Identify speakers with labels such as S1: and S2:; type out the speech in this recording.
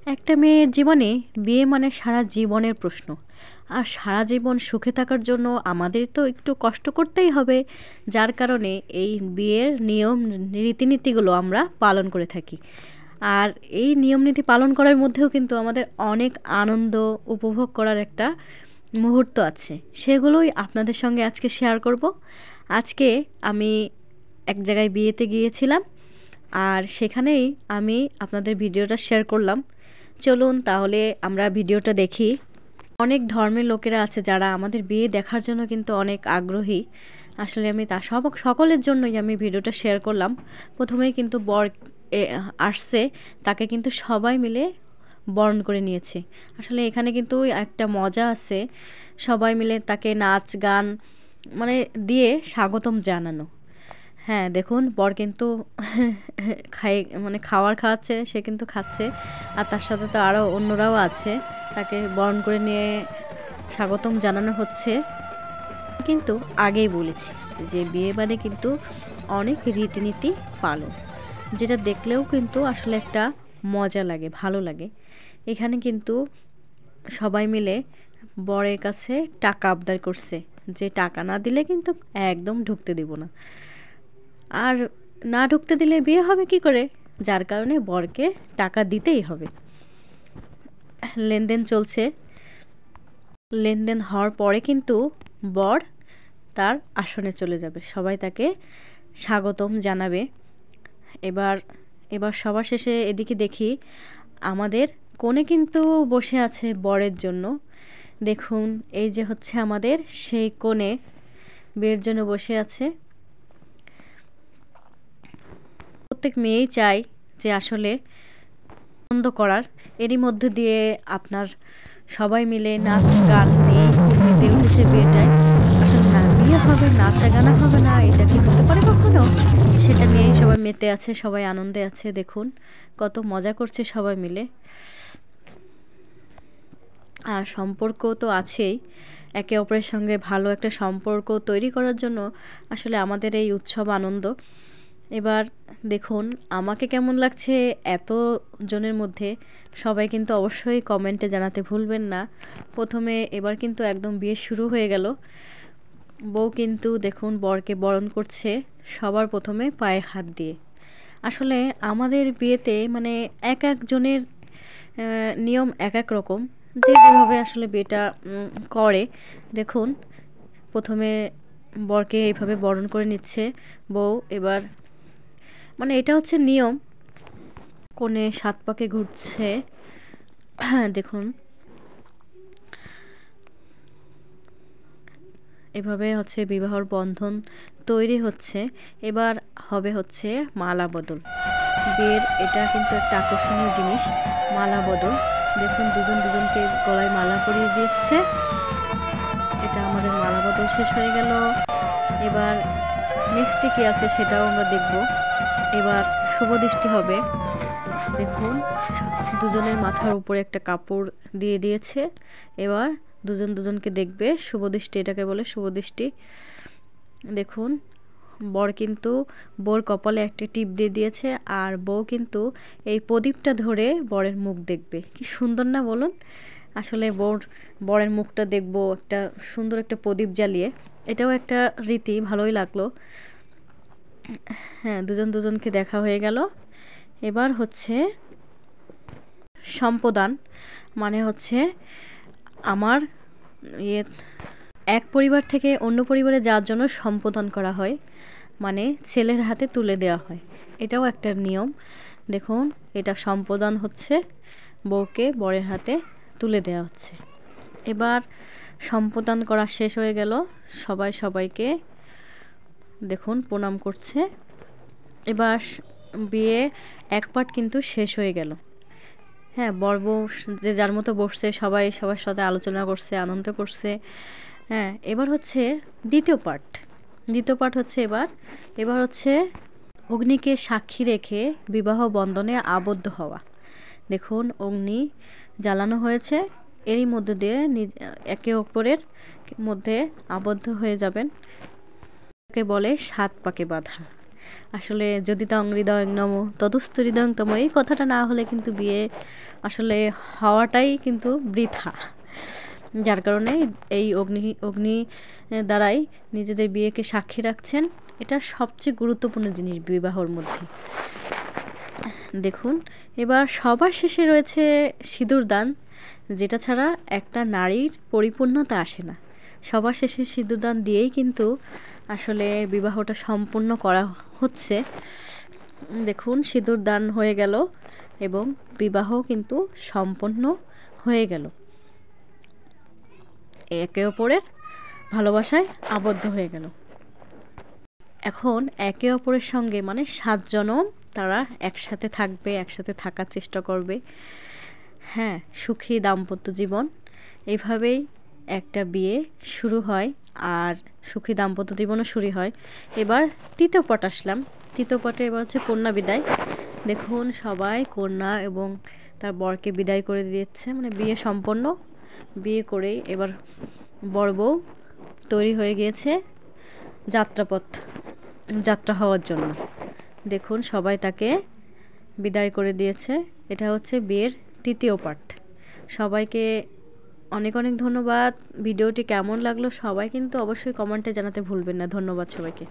S1: একটা মেয়ের জীবনে বিয়ে মানে সারা জীবনের প্রশ্ন। আর সারা জীবন সুখে থাকার জন্য আমাদের তো একটু কষ্ট করতেই হবে। যার কারণে এই বিয়ের নিয়ম রীতিনীতিগুলো আমরা পালন করে থাকি। আর এই নিয়ম নীতি পালন করার মধ্যেও কিন্তু আমাদের অনেক আনন্দ উপভোগ করার একটা মুহূর্ত আছে। সেগুলোই আপনাদের সঙ্গে আজকে শেয়ার করব। আজকে আমি এক জায়গায় বিয়েতে গিয়েছিলাম, আর সেখানেই আমি আপনাদের ভিডিওটা শেয়ার করলাম। চলুন তাহলে আমরা ভিডিওটা দেখি। অনেক ধর্মের লোকেরা আছে যারা আমাদের বিয়ে দেখার জন্য কিন্তু অনেক আগ্রহী। আসলে আমি তা সকলের জন্যই আমি ভিডিওটা শেয়ার করলাম। প্রথমেই কিন্তু বর আসছে, তাকে কিন্তু সবাই মিলে বরণ করে নিয়েছে। আসলে এখানে কিন্তু একটা মজা আছে, সবাই মিলে তাকে নাচ গান মানে দিয়ে স্বাগতম জানানো। হ্যাঁ, দেখুন বর কিন্তু খাওয়ার খাওয়াচ্ছে, সে কিন্তু খাচ্ছে। আর তার সাথে তো আরও অন্যরাও আছে, তাকে বরণ করে নিয়ে স্বাগতম জানানো হচ্ছে। কিন্তু আগেই বলেছি যে বিয়ে বাড়ি কিন্তু অনেক রীতিনীতি পালন, যেটা দেখলেও কিন্তু আসলে একটা মজা লাগে, ভালো লাগে। এখানে কিন্তু সবাই মিলে বরের কাছে টাকা আবদার করছে, যে টাকা না দিলে কিন্তু একদম ঢুকতে দিব না। আর না ঢুকতে দিলে বিয়ে হবে কি করে? যার কারণে বরকে টাকা দিতেই হবে। লেনদেন চলছে। লেনদেন হওয়ার পরে কিন্তু বর তার আসনে চলে যাবে, সবাই তাকে স্বাগতম জানাবে। এবার এবার সবার শেষে এদিকে দেখি আমাদের কোণে কিন্তু বসে আছে বরের জন্য। দেখুন এই যে হচ্ছে আমাদের সেই কোণে বিয়ের জন্য বসে আছে। প্রত্যেক মেয়েই চায় যে আসলে আনন্দ করার, এরই মধ্যে দিয়ে আপনার সবাই মিলে নাচ গান নিয়ে খুব মেতে উঠেছে বিয়েটায়। আসলে না বিয়ে হবে নাচা গানা হবে না, এটা কি হতে পারে কখনো? সেটা নিয়েই সবাই মেতে আছে, সবাই আনন্দে আছে। দেখুন কত মজা করছে সবাই মিলে। আর সম্পর্ক তো আছেই, একে অপরের সঙ্গে ভালো একটা সম্পর্ক তৈরি করার জন্য আসলে আমাদের এই উৎসব আনন্দ। এবার দেখুন আমাকে কেমন লাগছে এত জনের মধ্যে, সবাই কিন্তু অবশ্যই কমেন্টে জানাতে ভুলবেন না। প্রথমে এবার কিন্তু একদম বিয়ে শুরু হয়ে গেল। বউ কিন্তু দেখুন বরকে বরণ করছে সবার প্রথমে পায়ে হাত দিয়ে। আসলে আমাদের বিয়েতে মানে এক একজনের নিয়ম এক এক রকম, যে যেভাবে আসলে বিয়েটা করে। দেখুন প্রথমে বরকে এইভাবে বরণ করে নিচ্ছে বউ। এবার মানে এটা হচ্ছে নিয়ম, কোণে 7 পাকে ঘুরছে। দেখুন এভাবে হচ্ছে বিবাহর বন্ধন তৈরি হচ্ছে। এবার হবে হচ্ছে মালা বদল। বিয়ের এটা কিন্তু একটা আকর্ষণীয় জিনিস, মালা বদল। দেখুন দুজন দুজনকে গলায় মালা পরিয়ে দিচ্ছে। এটা আমাদের মালা বদল শেষ হয়ে গেল। এবার নেক্সটে কী আছে সেটাও আমরা দেখব। এবার শুভদৃষ্টি হবে। দেখুন দুজনের মাথার উপরে একটা কাপড় দিয়ে দিয়েছে। এবার দুজন দুজনকে দেখবে, শুভদৃষ্টি এটাকে বলে, শুভদৃষ্টি। দেখুন বর কিন্তু বউর কপালে একটা টিপ দিয়ে দিয়েছে, আর বউ কিন্তু এই প্রদীপটা ধরে বরের মুখ দেখবে। কি সুন্দর না বলুন? আসলে বরের মুখটা দেখবো একটা সুন্দর একটা প্রদীপ জ্বালিয়ে, এটাও একটা রীতি, ভালোই লাগলো। হ্যাঁ, দুজন দুজনকে দেখা হয়ে গেল। এবার হচ্ছে সম্প্রদান, মানে হচ্ছে আমার এক পরিবার থেকে অন্য পরিবারে যাওয়ার জন্য সম্প্রদান করা হয়, মানে ছেলের হাতে তুলে দেওয়া হয়। এটাও একটা নিয়ম। দেখুন এটা সম্প্রদান হচ্ছে, বউকে বরের হাতে তুলে দেওয়া হচ্ছে। এবার সম্প্রদান করা শেষ হয়ে গেল, সবাই সবাইকে দেখুন প্রণাম করছে। এবার বিয়ে এক পার্ট কিন্তু শেষ হয়ে গেল। হ্যাঁ, বর বউ যে যার মতো বসছে, সবাই সবার সাথে আলোচনা করছে, আনন্দ করছে। হ্যাঁ, এবার হচ্ছে দ্বিতীয় পার্ট। দ্বিতীয় পার্ট হচ্ছে এবার হচ্ছে অগ্নিকে সাক্ষী রেখে বিবাহ বন্ধনে আবদ্ধ হওয়া। দেখুন অগ্নি জ্বালানো হয়েছে, এরই মধ্যে দিয়ে একে অপরের মধ্যে আবদ্ধ হয়ে যাবেন। একে বলে 7 পাকে বাঁধা। আসলে যদি তং হৃদয়ং নম তদস্তু হৃদয়ং তম, এই কথাটা না হলে কিন্তু বিয়ে আসলে হওয়াটাই কিন্তু বৃথা। যার কারণে এই অগ্নি দ্বারাই নিজেদের বিয়েকে সাক্ষী রাখছেন। এটা সবচেয়ে গুরুত্বপূর্ণ জিনিস বিবাহর মধ্যে। দেখুন, এবার সবার শেষে রয়েছে সিঁদুরদান, যেটা ছাড়া একটা নারীর পরিপূর্ণতা আসে না। সবার শেষে সিঁদুরদান দিয়েই কিন্তু আসলে বিবাহটা সম্পূর্ণ করা হচ্ছে। দেখুন, সিঁদুরদান হয়ে গেল এবং বিবাহ কিন্তু সম্পন্ন হয়ে গেল, একে অপরের ভালোবাসায় আবদ্ধ হয়ে গেল। এখন একে অপরের সঙ্গে মানে 7 জনম তারা একসাথে থাকবে, একসাথে থাকার চেষ্টা করবে। হ্যাঁ, সুখী দাম্পত্য জীবন, এইভাবেই একটা বিয়ে শুরু হয় আর সুখী দাম্পত্য জীবনও শুরু হয়। এবার তৃতীয় পট আসলাম। তৃতীয় পটে এবার হচ্ছে কন্যা বিদায়। দেখুন, সবাই কন্যা এবং তার বরকে বিদায় করে দিচ্ছে, মানে বিয়ে সম্পন্ন। বিয়ে করেই এবার বর বউ তৈরি হয়ে গিয়েছে যাত্রা হওয়ার জন্য। দেখুন, সবাই তাকে বিদায় করে দিয়েছে। এটা হচ্ছে বিয়ের তৃতীয় পার্ট। সবাইকে অনেক অনেক ধন্যবাদ। ভিডিওটি কেমন লাগলো সবাই কিন্তু অবশ্যই কমেন্টে জানাতে ভুলবেন না। ধন্যবাদ সবাইকে।